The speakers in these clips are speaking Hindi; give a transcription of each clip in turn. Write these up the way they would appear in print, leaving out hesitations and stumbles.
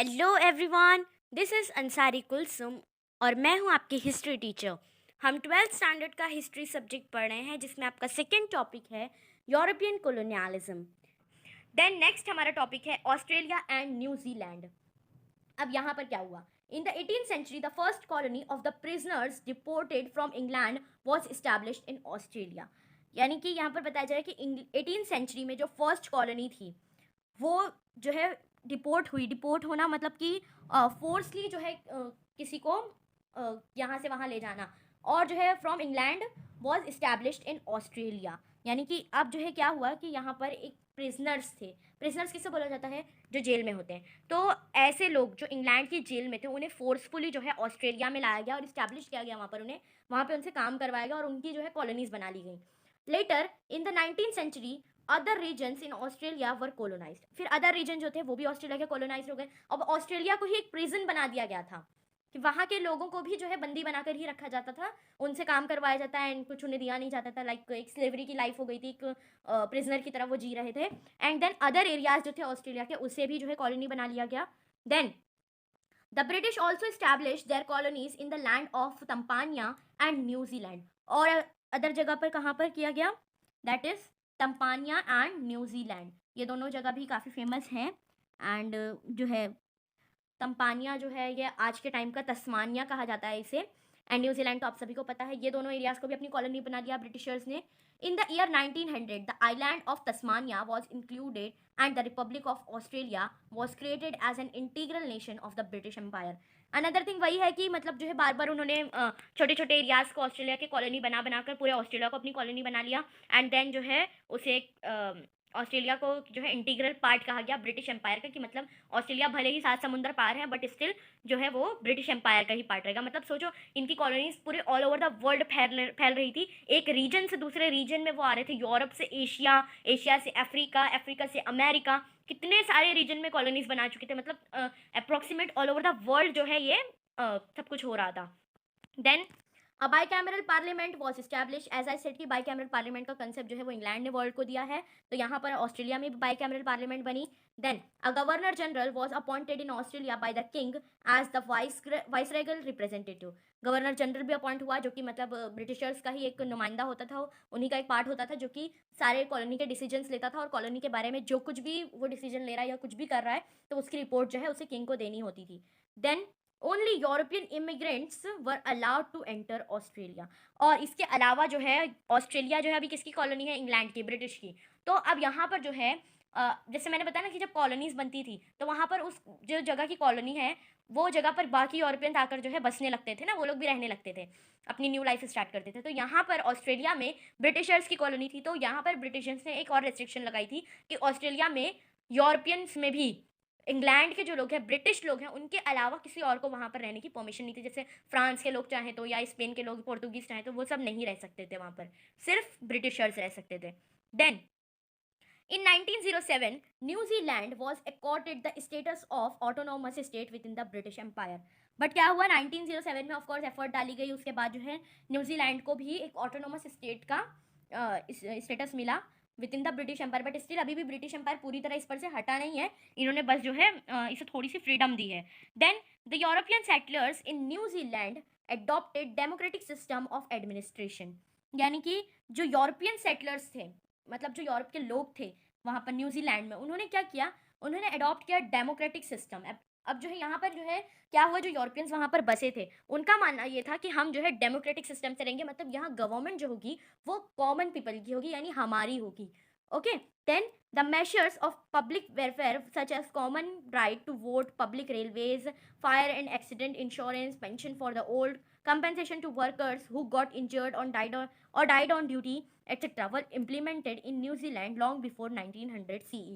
Hello everyone, this is Ansari Kulsum और मैं हूं आपकी हिस्ट्री टीचर। हम 12th स्टैंडर्ड का हिस्ट्री सब्जेक्ट पढ़ रहे हैं जिसमें आपका सेकेंड टॉपिक है यूरोपियन कोलोनियलिज्म। देन नेक्स्ट हमारा टॉपिक है ऑस्ट्रेलिया एंड न्यूजीलैंड। अब यहाँ पर क्या हुआ? In the 18th century the first colony of the prisoners deported from England was established in Australia. यानी कि यहाँ पर बताया जा रहा है कि 18th सेंचुरी में जो फर्स्ट कॉलोनी थी वो जो है डिपोर्ट होना मतलब कि फोर्सली जो है किसी को यहाँ से वहाँ ले जाना, और जो है from England was established in Australia. यानी कि अब जो है क्या हुआ कि यहाँ पर एक प्रिजनर्स थे। प्रिजनर्स किसे बोला जाता है? जो जेल में होते हैं। तो ऐसे लोग जो इंग्लैंड की जेल में थे उन्हें फोर्सफुली जो है ऑस्ट्रेलिया में लाया गया और इस्टेब्लिश किया गया वहाँ पर, उन्हें वहाँ पे उनसे काम करवाया गया और उनकी जो है कॉलोनीज बना ली गई। Later in the 19th century other regions in Australia were colonized. फिर अदर रीजन जो थे वो भी ऑस्ट्रेलिया के कोलोनाइज हो गए। अब ऑस्ट्रेलिया को ही एक प्रिजन बना दिया गया था कि वहाँ के लोगों को भी जो है बंदी बनाकर ही रखा जाता था, उनसे काम करवाया जाता है एंड कुछ उन्हें दिया नहीं जाता था। लाइक एक स्लेवरी की लाइफ हो गई थी, एक प्रिजनर की तरह वो जी रहे थे। एंड देन अदर एरियाज जो थे ऑस्ट्रेलिया के उसे भी जो है कॉलोनी बना लिया गया। Then the British also establish there colonies in the land of तंपानिया and New Zealand. और अदर जगह पर कहाँ पर किया गया? That is तंपानिया and New Zealand. ये दोनों जगह भी काफ़ी फेमस हैं। एंड जो है तंपानिया जो है ये आज के टाइम का तस्मानिया कहा जाता है इसे, एंड न्यूजीलैंड तो आप सभी को पता है। ये दोनों एरियाज को भी अपनी कॉलोनी बना दिया ब्रिटिशर्स ने। In the year 1900 the island of Tasmania was included and the republic of Australia was created as an integral nation of the British empire. Another thing वही है कि मतलब जो है बार बार उन्होंने छोटे छोटे एरियाज को ऑस्ट्रेलिया के कॉलोनी बना बनाकर पूरे ऑस्ट्रेलिया को अपनी कॉलोनी बना लिया। एंड देन जो है उसे ऑस्ट्रेलिया को जो है इंटीग्रल पार्ट कहा गया ब्रिटिश एम्पायर का, कि मतलब ऑस्ट्रेलिया भले ही 7 समुंदर पार है बट स्टिल जो है वो ब्रिटिश एम्पायर का ही पार्ट रहेगा। मतलब सोचो इनकी कॉलोनीज पूरे ऑल ओवर द वर्ल्ड फैल रही थी। एक रीजन से दूसरे रीजन में वो आ रहे थे, यूरोप से एशिया, एशिया से अफ्रीका, अफ्रीका से अमेरिका, कितने सारे रीजन में कॉलोनीज बना चुके थे। मतलब approximate all over the world जो है ये सब कुछ हो रहा था। Then a bicameral parliament was establish. As I said कि बाइकैमरल पार्लियामेंट का कंसेप्ट जो है वो इंग्लैंड ने वर्ल्ड को दिया है, तो यहाँ पर ऑस्ट्रेलिया में भी बाइकैमरल पार्लियामेंट बनी। Then a governor general was appointed in Australia by the king as the viceregal representative. Governor general भी अपॉइंट हुआ जो कि मतलब ब्रिटिशर्स का ही एक नुमाइंदा होता था, उन्हीं का एक पार्ट होता था जो कि सारे कॉलोनी के डिसीजंस लेता था और कॉलोनी के बारे में जो कुछ भी वो डिसीजन ले रहा है या कुछ भी कर रहा है तो उसकी रिपोर्ट जो है उसे किंग को देनी होती थी। Then only European immigrants were allowed to enter Australia. और इसके अलावा जो है ऑस्ट्रेलिया जो है अभी किसकी कॉलोनी है? इंग्लैंड की, ब्रिटिश की। तो अब यहाँ पर जो है जैसे मैंने बताया ना कि जब कॉलोनीज बनती थी तो वहाँ पर उस जो जगह की कॉलोनी है वो जगह पर बाकी यूरोपियन आकर जो है बसने लगते थे ना, वो लोग भी रहने लगते थे, अपनी न्यू लाइफ स्टार्ट करते थे। तो यहाँ पर ऑस्ट्रेलिया में ब्रिटिशर्स की कॉलोनी थी, तो यहाँ पर ब्रिटिशर्स ने एक और रेस्ट्रिक्शन लगाई थी कि ऑस्ट्रेलिया में यूरोपियंस में भी इंग्लैंड के जो लोग हैं, ब्रिटिश लोग हैं, उनके अलावा किसी और को वहाँ पर रहने की परमिशन नहीं थी। जैसे फ्रांस के लोग चाहें तो या स्पेन के लोग, पोर्तुगीज चाहें तो वो सब नहीं रह सकते थे वहाँ पर, सिर्फ ब्रिटिशर्स रह सकते थे। Then in 1907 New Zealand was accorded the status of autonomous state within the British Empire। But क्या हुआ 1907 में? ऑफकोर्स एफर्ट डाली गई, उसके बाद जो है न्यूजीलैंड को भी एक ऑटोनोमस स्टेट का स्टेटस मिला within the British empire. But still अभी भी ब्रिटिश एम्पायर पूरी तरह इस पर से हटा नहीं है, इन्होंने बस जो है इसे थोड़ी सी फ्रीडम दी है। Then the European settlers in New Zealand adopted democratic system of administration. यानी कि जो यूरोपियन सेटलर्स थे, मतलब जो यूरोप के लोग थे वहाँ पर न्यूजीलैंड में, उन्होंने क्या किया? उन्होंने अडॉप्ट किया डेमोक्रेटिक सिस्टम। अब जो है यहाँ पर जो है क्या हुआ, जो यूरोपियंस वहाँ पर बसे थे उनका मानना ये था कि हम जो है डेमोक्रेटिक सिस्टम से रहेंगे, मतलब यहाँ गवर्नमेंट जो होगी वो कॉमन पीपल की होगी, यानी हमारी होगी। Okay. Then the measures of public welfare such as common right to vote, public railways, fire and accident insurance, pension for the old, compensation to workers who got injured or died on duty, etc. were implemented in New Zealand long before 1900 CE।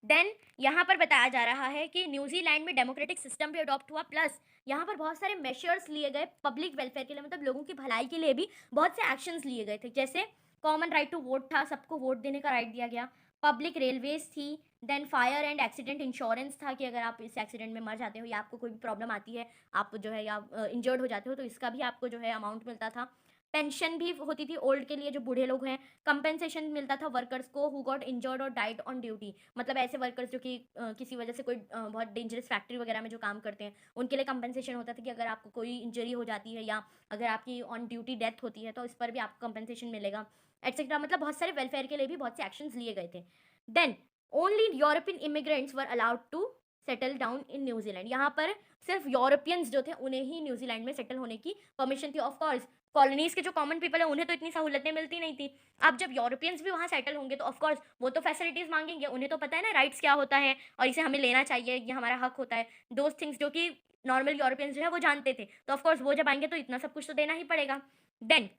Then यहाँ पर बताया जा रहा है कि न्यूजीलैंड में डेमोक्रेटिक सिस्टम भी अडॉप्ट हुआ, प्लस यहाँ पर बहुत सारे मेजर्स लिए गए पब्लिक वेलफेयर के लिए, मतलब लोगों की भलाई के लिए भी बहुत से एक्शंस लिए गए थे। जैसे कॉमन राइट टू वोट था, सबको वोट देने का राइट दिया गया, पब्लिक रेलवेज थी, then fire and accident insurance था कि अगर आप इस एक्सीडेंट में मर जाते हो या आपको कोई भी प्रॉब्लम आती है, आप जो है या इंजर्ड हो जाते हो तो इसका भी आपको जो है अमाउंट मिलता था। पेंशन भी होती थी ओल्ड के लिए, जो बूढ़े लोग हैं। कंपेंसेशन मिलता था वर्कर्स को हु गॉट इंजर्ड और डाइड ऑन ड्यूटी, मतलब ऐसे वर्कर्स जो कि किसी वजह से कोई बहुत डेंजरस फैक्ट्री वगैरह में जो काम करते हैं, उनके लिए कंपेंसेशन होता था कि अगर आपको कोई इंजरी हो जाती है या अगर आपकी ऑन ड्यूटी डेथ होती है तो इस पर भी आपको कंपेंसेशन मिलेगा, एटसेट्रा। मतलब बहुत सारे वेलफेयर के लिए भी बहुत से एक्शंस लिए गए थे। Then only European immigrants were allowed to settle down in New Zealand. यहाँ पर सिर्फ यूरोपियंस जो थे उन्हें ही न्यूजीलैंड में सेटल होने की परमिशन थी। ऑफ कोर्स कॉलोनीज के जो कॉमन पीपल है उन्हें तो इतनी सहूलतें मिलती नहीं थी। अब जब यूरोपियंस भी वहाँ सेटल होंगे तो ऑफकोर्स वो तो फैसिलिटीज़ मांगेंगे, उन्हें तो पता है ना राइट्स क्या होता है और इसे हमें लेना चाहिए, ये हमारा हक होता है, दोज थिंग्स जो कि नॉर्मल यूरोपियंस जो है वो जानते थे। तो ऑफकोर्स वो जब आएंगे तो इतना सब कुछ तो देना ही पड़ेगा। देन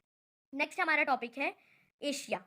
नेक्स्ट हमारा टॉपिक है Asia.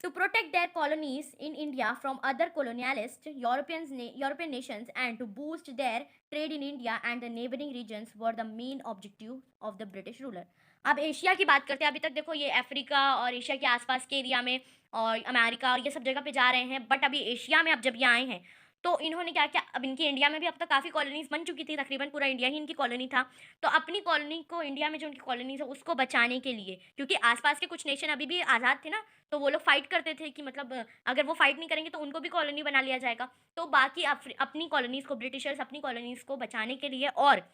To protect their colonies in India from other colonialist European nations and to boost their trade in India and the neighboring regions were the main objective of the British ruler. अब एशिया की बात करते हैं। अभी तक देखो ये अफ्रीका और एशिया के आसपास के एरिया में और अमेरिका और ये सब जगह पे जा रहे हैं, बट अभी एशिया में अब जब ये आए हैं तो इन्होंने क्या किया, अब इनकी इंडिया में भी अब तक काफ़ी कॉलोनीज बन चुकी थी, तकरीबन पूरा इंडिया ही इनकी कॉलोनी था। तो अपनी कॉलोनी को, इंडिया में जो उनकी कॉलोनीज है उसको बचाने के लिए, क्योंकि आसपास के कुछ नेशन अभी भी आज़ाद थे ना, तो वो लोग फाइट करते थे कि मतलब अगर वो फाइट नहीं करेंगे तो उनको भी कॉलोनी बना लिया जाएगा। तो बाकी अपनी कॉलोनीज़ को, ब्रिटिशर्स अपनी कॉलोनीज़ को बचाने के लिए और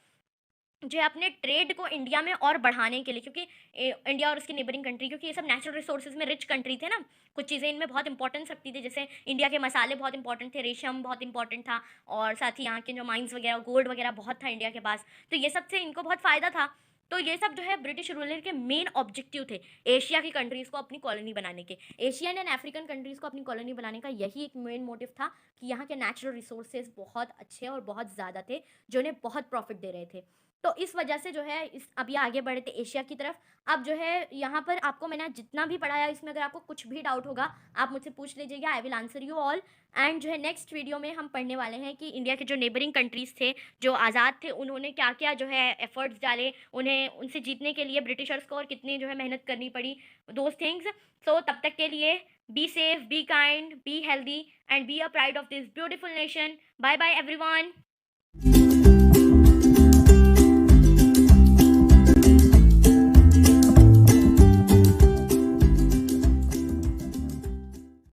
जो है अपने ट्रेड को इंडिया में और बढ़ाने के लिए, क्योंकि इंडिया और उसकी नेबरिंग कंट्री, क्योंकि ये सब नेचुरल रिसोर्सेज में रिच कंट्री थे ना, कुछ चीज़ें इनमें बहुत इंपॉर्टेंस रखती थी। जैसे इंडिया के मसाले बहुत इंपॉर्टेंट थे, रेशम बहुत इंपॉर्टेंट था, और साथ ही यहाँ के जो माइंस वगैरह, गोल्ड वगैरह बहुत था इंडिया के पास, तो ये सब से इनको बहुत फ़ायदा था। तो ये सब जो है ब्रिटिश रूलर के मेन ऑब्जेक्टिव थे एशिया की कंट्रीज़ को अपनी कॉलोनी बनाने के, एशियन एंड अफ्रीकन कंट्रीज़ को अपनी कॉलोनी बनाने का यही एक मेन मोटिव था कि यहाँ के नेचुरल रिसोर्सेज बहुत अच्छे और बहुत ज़्यादा थे जो उन्हें बहुत प्रॉफिट दे रहे थे। तो इस वजह से जो है इस अभी आगे बढ़े थे एशिया की तरफ। अब जो है यहाँ पर आपको मैंने जितना भी पढ़ाया इसमें अगर आपको कुछ भी डाउट होगा आप मुझसे पूछ लीजिएगा, I will answer you all. And जो है नेक्स्ट वीडियो में हम पढ़ने वाले हैं कि इंडिया के जो नेबरिंग कंट्रीज़ थे जो आज़ाद थे उन्होंने क्या क्या जो है एफर्ट्स डाले उन्हें उनसे जीतने के लिए ब्रिटिशर्स को, और कितनी जो है मेहनत करनी पड़ी, दोज थिंग्स। सो तब तक के लिए be safe, be kind, be healthy and be a pride of this beautiful nation. Bye bye everyone.